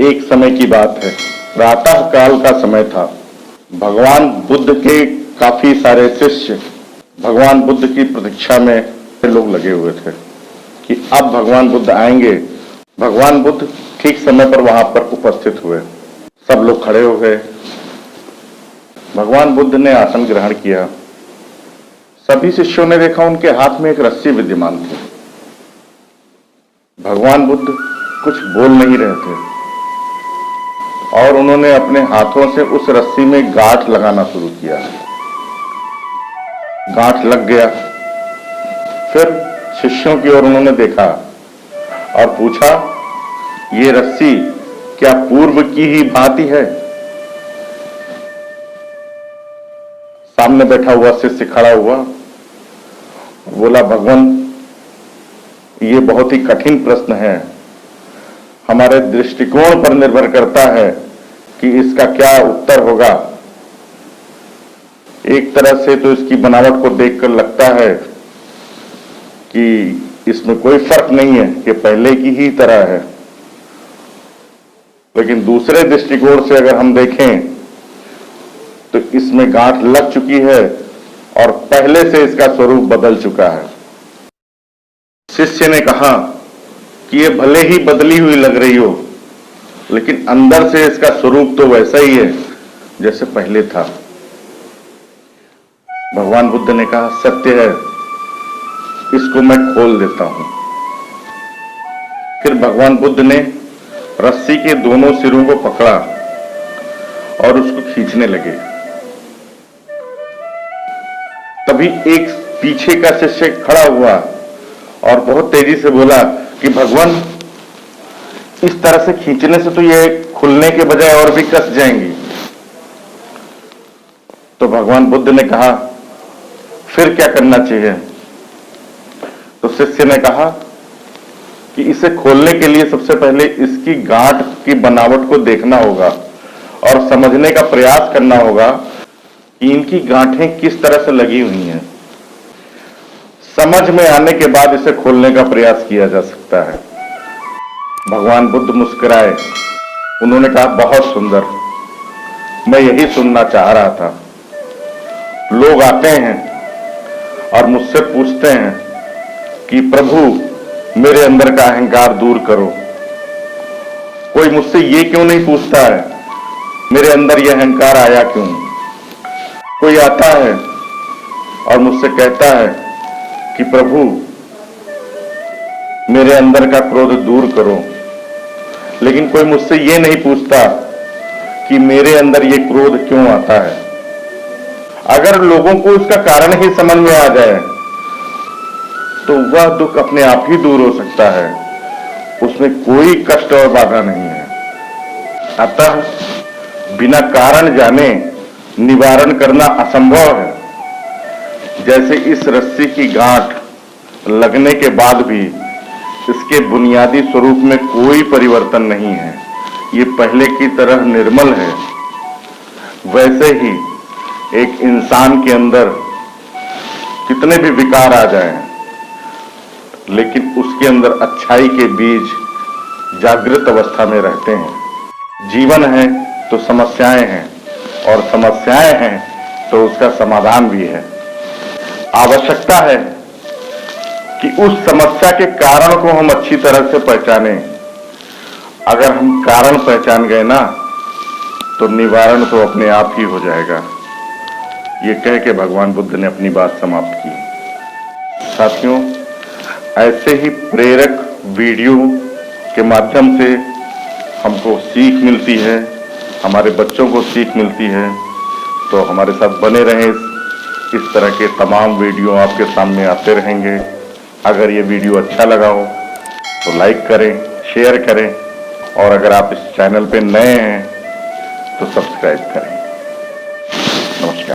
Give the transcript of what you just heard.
एक समय की बात है, प्रातः काल का समय था। भगवान बुद्ध के काफी सारे शिष्य भगवान बुद्ध की प्रतीक्षा में लोग लगे हुए थे कि अब भगवान बुद्ध आएंगे। भगवान बुद्ध ठीक समय पर वहां पर उपस्थित हुए। सब लोग खड़े हो गए। भगवान बुद्ध ने आसन ग्रहण किया। सभी शिष्यों ने देखा उनके हाथ में एक रस्सी विद्यमान थी। भगवान बुद्ध कुछ बोल नहीं रहे थे और उन्होंने अपने हाथों से उस रस्सी में गांठ लगाना शुरू किया। गांठ लग गया। फिर शिष्यों की ओर उन्होंने देखा और पूछा, ये रस्सी क्या पूर्व की ही भांति है? सामने बैठा हुआ शिष्य खड़ा हुआ, बोला, भगवान, ये बहुत ही कठिन प्रश्न है। हमारे दृष्टिकोण पर निर्भर करता है कि इसका क्या उत्तर होगा। एक तरह से तो इसकी बनावट को देखकर लगता है कि इसमें कोई फर्क नहीं है, कि पहले की ही तरह है। लेकिन दूसरे दृष्टिकोण से अगर हम देखें तो इसमें गांठ लग चुकी है और पहले से इसका स्वरूप बदल चुका है। शिष्य ने कहा कि ये भले ही बदली हुई लग रही हो, लेकिन अंदर से इसका स्वरूप तो वैसा ही है जैसे पहले था। भगवान बुद्ध ने कहा, सत्य है, इसको मैं खोल देता हूं। फिर भगवान बुद्ध ने रस्सी के दोनों सिरों को पकड़ा और उसको खींचने लगे। तभी एक पीछे का शिष्य खड़ा हुआ और बहुत तेजी से बोला कि भगवान, इस तरह से खींचने से तो ये खुलने के बजाय और भी कस जाएंगी। तो भगवान बुद्ध ने कहा, फिर क्या करना चाहिए? तो शिष्य ने कहा कि इसे खोलने के लिए सबसे पहले इसकी गांठ की बनावट को देखना होगा और समझने का प्रयास करना होगा कि इनकी गांठें किस तरह से लगी हुई हैं। समझ में आने के बाद इसे खोलने का प्रयास किया जा सकता है। भगवान बुद्ध मुस्कुराए। उन्होंने कहा, बहुत सुंदर, मैं यही सुनना चाह रहा था। लोग आते हैं और मुझसे पूछते हैं कि प्रभु, मेरे अंदर का अहंकार दूर करो। कोई मुझसे ये क्यों नहीं पूछता है, मेरे अंदर यह अहंकार आया क्यों? कोई आता है और मुझसे कहता है कि प्रभु, मेरे अंदर का क्रोध दूर करो। लेकिन कोई मुझसे ये नहीं पूछता कि मेरे अंदर ये क्रोध क्यों आता है। अगर लोगों को उसका कारण ही समझ में आ जाए तो वह दुख अपने आप ही दूर हो सकता है। उसमें कोई कष्ट और बाधा नहीं है। अतः बिना कारण जाने निवारण करना असंभव है। जैसे इस रस्सी की गांठ लगने के बाद भी इसके बुनियादी स्वरूप में कोई परिवर्तन नहीं है, ये पहले की तरह निर्मल है। वैसे ही एक इंसान के अंदर कितने भी विकार आ जाएं, लेकिन उसके अंदर अच्छाई के बीज जागृत अवस्था में रहते हैं। जीवन है तो समस्याएं हैं और समस्याएं हैं तो उसका समाधान भी है। आवश्यकता है कि उस समस्या के कारण को हम अच्छी तरह से पहचानें। अगर हम कारण पहचान गए ना, तो निवारण तो अपने आप ही हो जाएगा। ये कह के भगवान बुद्ध ने अपनी बात समाप्त की। साथियों, ऐसे ही प्रेरक वीडियो के माध्यम से हमको सीख मिलती है, हमारे बच्चों को सीख मिलती है। तो हमारे साथ बने रहें। इस तरह के तमाम वीडियो आपके सामने आते रहेंगे। अगर ये वीडियो अच्छा लगा हो तो लाइक करें, शेयर करें और अगर आप इस चैनल पे नए हैं तो सब्सक्राइब करें।